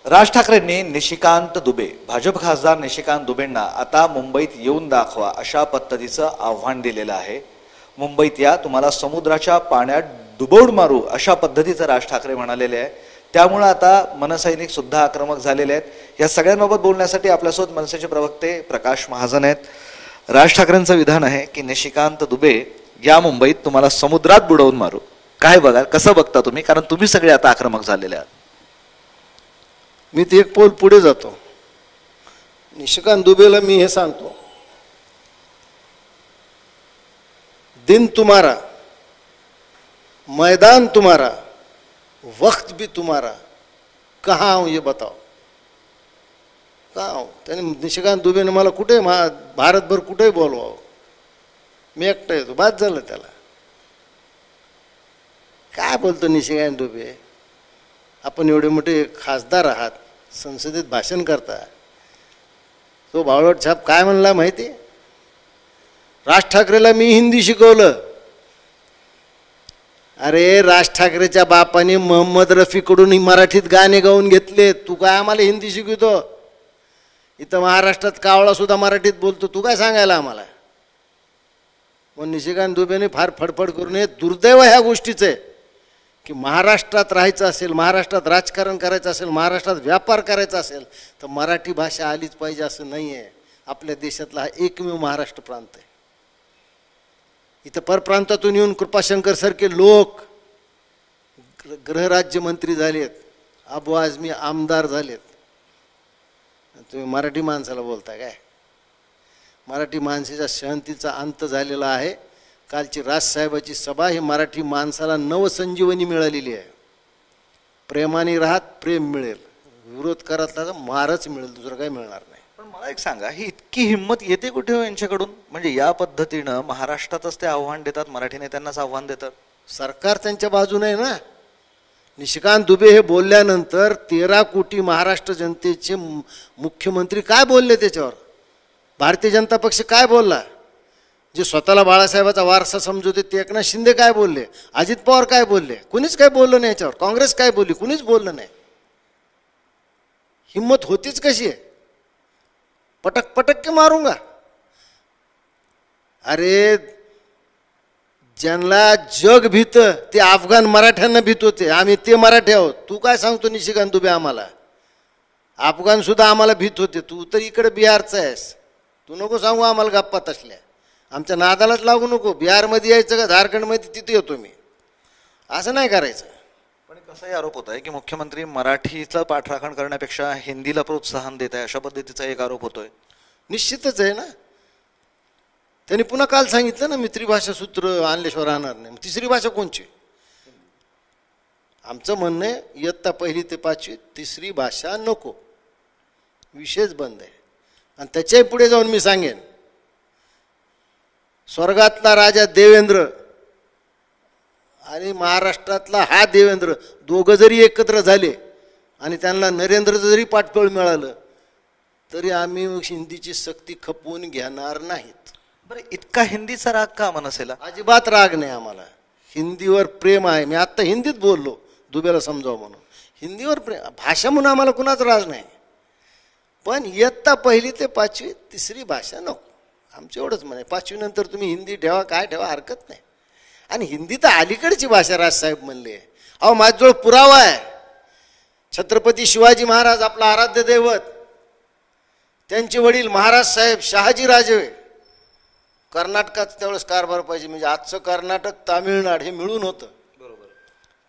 राज ठाकरेंनी निशिकांत दुबे भाजप खासदार निशिकांत दुबेंना आता मुंबईत येऊन दाखवा अशा पद्धतीचं आव्हान दिलेलं आहे। मुंबईत या, तुम्हाला समुद्राच्या पाण्यात डुबवून मारू अशा पद्धतीचं राज ठाकरे म्हणालेले आहे। त्यामुळे आता मनसैनिक सुद्धा आक्रमक झालेले आहेत। या सगळ्यांबाबत बोलण्यासाठी आपल्यासोबत मनसेचे प्रवक्ते प्रकाश महाजन आहेत। राज ठाकरेंचं विधान आहे की निशिकांत दुबे या, मुंबईत तुम्हाला समुद्रात बुडवून मारू। काय बघा, कसं बघता तुम्ही, कारण तुम्ही सगळे आता आक्रमक झालेले आहात। मी ते एक पोल पुढे जातो। निशिकांत दुबेला मी हे सांगतो, दिन तुम्हारा, मैदान तुम्हारा, वक्त भी तुम्हारा, कहाँ हूँ ये बताओ, कहाँ हूँ। त्याने निशिकांत दुबेने मला कुठे भारतभर कुठेही बोलवावं, मी एकटा येतो, बाद झालं त्याला। काय बोलतो निशिकांत दुबे, आपण एवढे मोठे खासदार आहात, संसदेत भाषण करता। तो बावळट छाप काय म्हणला माहिती, राज ठाकरेला मी हिंदी शिकवलं। अरे राज ठाकरेच्या बापाने मोहम्मद रफीकडून मराठीत गाणे गाऊन घेतले, तू काय आम्हाला हिंदी शिकवतो। इथं महाराष्ट्रात कावळा सुद्धा मराठीत बोलतो, तू काय सांगायला आम्हाला। मग निशिकांत दुबेने फार फडफड करू नये। दुर्दैव ह्या गोष्टीचे की महाराष्ट्रात राहायचं असेल, महाराष्ट्रात राजकारण करायचं असेल, महाराष्ट्रात व्यापार करायचा असेल तर मराठी भाषा आलीच पाहिजे असं नाही आहे। आपल्या देशातला हा एकमेव महाराष्ट्र प्रांत आहे। इथं परप्रांतातून येऊन कृपाशंकर सारखे लोक गृहराज्यमंत्री झालेत, अबू आझमी आमदार झालेत, तुम्ही मराठी माणसाला बोलता काय। मराठी माणसाच्या सहनतीचा अंत झालेला आहे। कालची राजसाहेबाची सभा ही मराठी माणसाला नवसंजीवनी मिळालेली आहे। प्रेमाने राहत, प्रेम मिळेल, विरोध करतला तर मारच मिळेल, दुसरं काही मिळणार नाही। पण मला एक सांगा, ही इतकी हिंमत येते कुठे हो यांच्याकडून? म्हणजे या पद्धतीनं महाराष्ट्रातच ते आव्हान देतात, मराठी नेत्यांनाच आव्हान देतात। सरकार त्यांच्या बाजूने आहे ना। निशिकांत दुबे हे बोलल्यानंतर 13 कोटी महाराष्ट्र जनतेचे मुख्यमंत्री काय बोलले त्याच्यावर? भारतीय जनता पक्ष काय बोलला? जे स्वतःला बाळासाहेबाचा वारसा समजवते ते एकनाथ शिंदे काय बोलले? अजित पवार काय बोलले? कुणीच काय बोललं नाही याच्यावर। काँग्रेस काय बोलली? कुणीच बोललं नाही। हिम्मत होतीच कशी आहे? पटक पटक के मारूंगा। अरे ज्यांना जग भीत ते अफगाण मराठ्यांना भीत होते, आम्ही ते मराठी आहोत। तू काय सांगतो निशिकांत दुबे आम्हाला? अफगाण सुद्धा आम्हाला भीत होते, तू तर इकडे बिहारचा आहेस। तू नको सांगू आम्हाला गप्पा तसल्या, आमच्या नादालाच लागू नको। बिहारमध्ये यायचं का झारखंडमध्ये, तिथे येतो मी, असं नाही करायचं। पण कसाही आरोप होत आहे की मुख्यमंत्री मराठीचं पाठराखण करण्यापेक्षा हिंदीला प्रोत्साहन देत आहे, अशा पद्धतीचा एक आरोप होतोय। निश्चितच आहे ना। त्यांनी पुन्हा काल सांगितलं ना, मी त्रिभाषा सूत्र आणल्याशिवाय राहणार नाही। तिसरी भाषा कोणची? आमचं म्हणणं आहे इयत्ता 1ली ते 5वी तिसरी भाषा नको, विषयच बंद आहे। आणि त्याच्याही पुढे जाऊन मी सांगेन, स्वर्गातला राजा देवेंद्र आणि महाराष्ट्रातला हा देवेंद्र दोघं जरी एकत्र झाले आणि त्यांना नरेंद्रचं जरी पाठबळ मिळालं तरी आम्ही हिंदीची सक्ती खपवून घेणार नाहीत। बरं, इतका हिंदीचा राग का मनसेला? अजिबात राग नाही आम्हाला, हिंदीवर प्रेम आहे। मी आत्ता हिंदीत बोललो दुबेला समजावं म्हणून। हिंदीवर प्रेम, भाषा म्हणून आम्हाला कुणाचा राज नाही। पण इयत्ता 1ली ते 5वी तिसरी भाषा नको, आमचं एवढंच म्हणे। 5वी नंतर तुम्ही हिंदी ठेवा, काय ठेवा, हरकत नाही। आणि हिंदी तर अलीकडची भाषा, राजसाहेब म्हणले। अहो माझ्याजवळ पुरावा आहे। छत्रपती शिवाजी महाराज आपला आराध्य दैवत, त्यांचे वडील महाराज साहेब शहाजीराजे कर्नाटकात त्यावेळेस कारभार पाहिजे, म्हणजे आजचं कर्नाटक तामिळनाड हे मिळून होतं। बरोबर।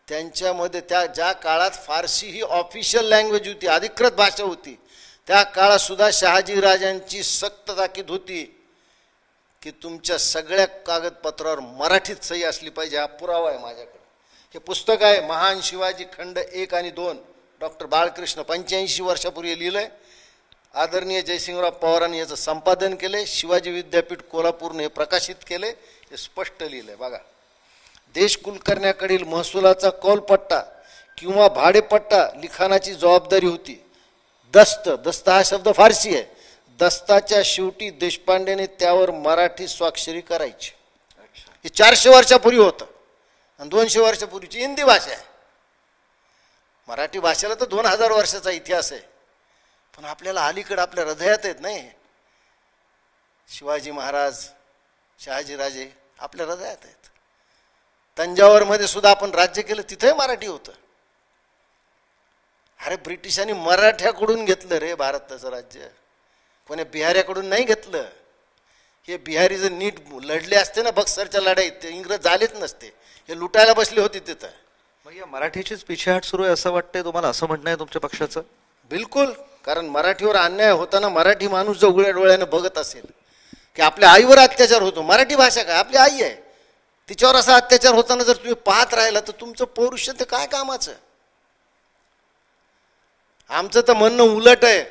त्यांच्यामध्ये त्या ज्या काळात फारसी ही ऑफिशियल लँग्वेज होती, अधिकृत भाषा होती, त्या काळात सुद्धा शहाजीराजांची सक्त ताकीद होती की तुमच्या सगळ्या कागदपत्रावर मराठीत सही असली पाहिजे। हा पुरावा आहे माझ्याकडे। हे पुस्तक आहे महान शिवाजी खंड 1 आणि 2, डॉक्टर बाळकृष्ण 85 वर्षापूर्वी लिहिलंय। आदरणीय जयसिंगराव पवारांनी याचं संपादन केले, शिवाजी विद्यापीठ कोल्हापूरने हे प्रकाशित केले, हे स्पष्ट लिहिलंय बघा। देश कुलकर्ण्याकडील महसुलाचा कौलपट्टा किंवा भाडेपट्टा लिखाणाची जबाबदारी होती। दस्त, दस्त हा शब्द फारसी आहे। दस्ताच्या शेवटी देशपांडेने त्यावर मराठी स्वाक्षरी करायची। हे 400 वर्षापूर्वी होतं आणि 200 वर्षापूर्वीची हिंदी भाषा आहे। मराठी भाषेला तर 2000 वर्षाचा इतिहास आहे, पण आपल्याला अलीकडे आपल्या हृदयात आहेत नाही. शिवाजी महाराज, शहाजीराजे आपल्या हृदयात आहेत. तंजावरमध्ये सुद्धा आपण राज्य केलं, तिथे मराठी होतं. अरे ब्रिटिशांनी मराठ्याकडून घेतलं रे भारताचं राज्य, कोणी बिहाऱ्याकडून नाही घेतलं. हे बिहारी जर नीट लढले असते ना बक्सरच्या लढाईत, ते इंग्रज झालेच नसते. हे लुटायला बसले होते तिथं. मग या मराठीचीच पिछेहाट सुरू आहे असं वाटतंय तुम्हाला, असं म्हणणं आहे तुमच्या पक्षाचं? बिलकुल. कारण मराठीवर अन्याय होताना मराठी माणूस जो उघड्या डोळ्याने बघत असेल की आपल्या आईवर अत्याचार होतो, मराठी भाषा काय आपली आई आहे, तिच्यावर असा अत्याचार होताना जर तुम्ही पाहत राहिला तर तुमचं पौरुष ते काय कामाचं. आमचं तर म्हणणं उलट आहे,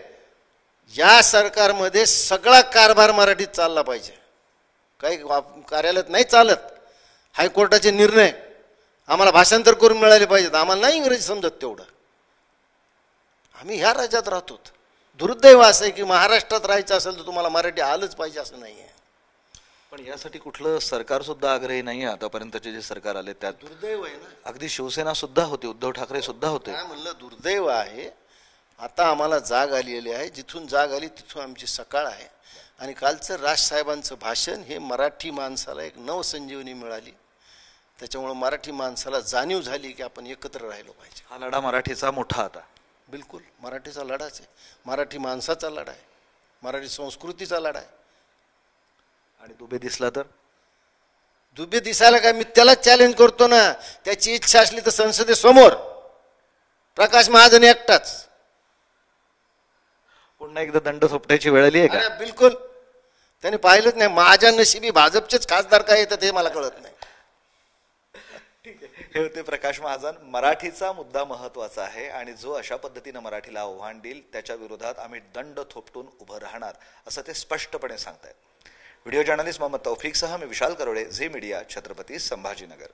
या सरकारमध्ये सगळा कारभार मराठीत चालला पाहिजे. काही कार्यालयात नाही चालत, हायकोर्टाचे निर्णय आम्हाला भाषांतर करून मिळाले पाहिजेत. आम्हाला नाही इंग्रजी समजत तेवढं, आम्ही ह्या राज्यात राहतो. दुर्दैव असं आहे की महाराष्ट्रात राहायचं असेल तर तुम्हाला मराठी आलंच पाहिजे असं नाही आहे. पण यासाठी कुठलं सरकार सुद्धा आग्रही नाही आहे. आतापर्यंतचे जे सरकार आले त्यात दुर्दैव आहे ना. अगदी शिवसेना सुद्धा होती, उद्धव ठाकरे सुद्धा होते. काय म्हणलं, दुर्दैव आहे. आता आम्हाला जाग आलेली आहे, जिथून जाग आली तिथून आमची सकाळ आहे. आणि कालचं राजसाहेबांचं भाषण हे मराठी माणसाला एक नवसंजीवनी मिळाली. त्याच्यामुळं मराठी माणसाला जाणीव झाली की आपण एकत्र राहिलो पाहिजे. हा लढा मराठीचा मोठा आता. बिलकुल मराठीचा लढाच आहे, मराठी माणसाचा लढा आहे, मराठी संस्कृतीचा लढा आहे. आणि दुबे दिसला तर दुबे दिसायला काय, मी त्याला चॅलेंज करतो ना. त्याची इच्छा असली तर संसदेसमोर प्रकाश महाजन एकटाच. पुन्हा एकदा दंड थोपटायची वेळ आली आहे का? बिलकुल. त्याने पाहिलंच नाही. माझ्या नशिबी भाजपचेच खासदार काय येतात हे मला कळत नाही. हे होते प्रकाश महाजन. मराठीचा मुद्दा महत्वाचा आहे आणि जो अशा पद्धतीनं मराठीला आव्हान देईल त्याच्या विरोधात आम्ही दंड थोपटून उभं राहणार असं ते स्पष्टपणे सांगतायत. व्हिडिओ जर्नलिस्ट मोहम्मद तौफिकसह मी विशाल करोडे, झी मीडिया, छत्रपती संभाजीनगर.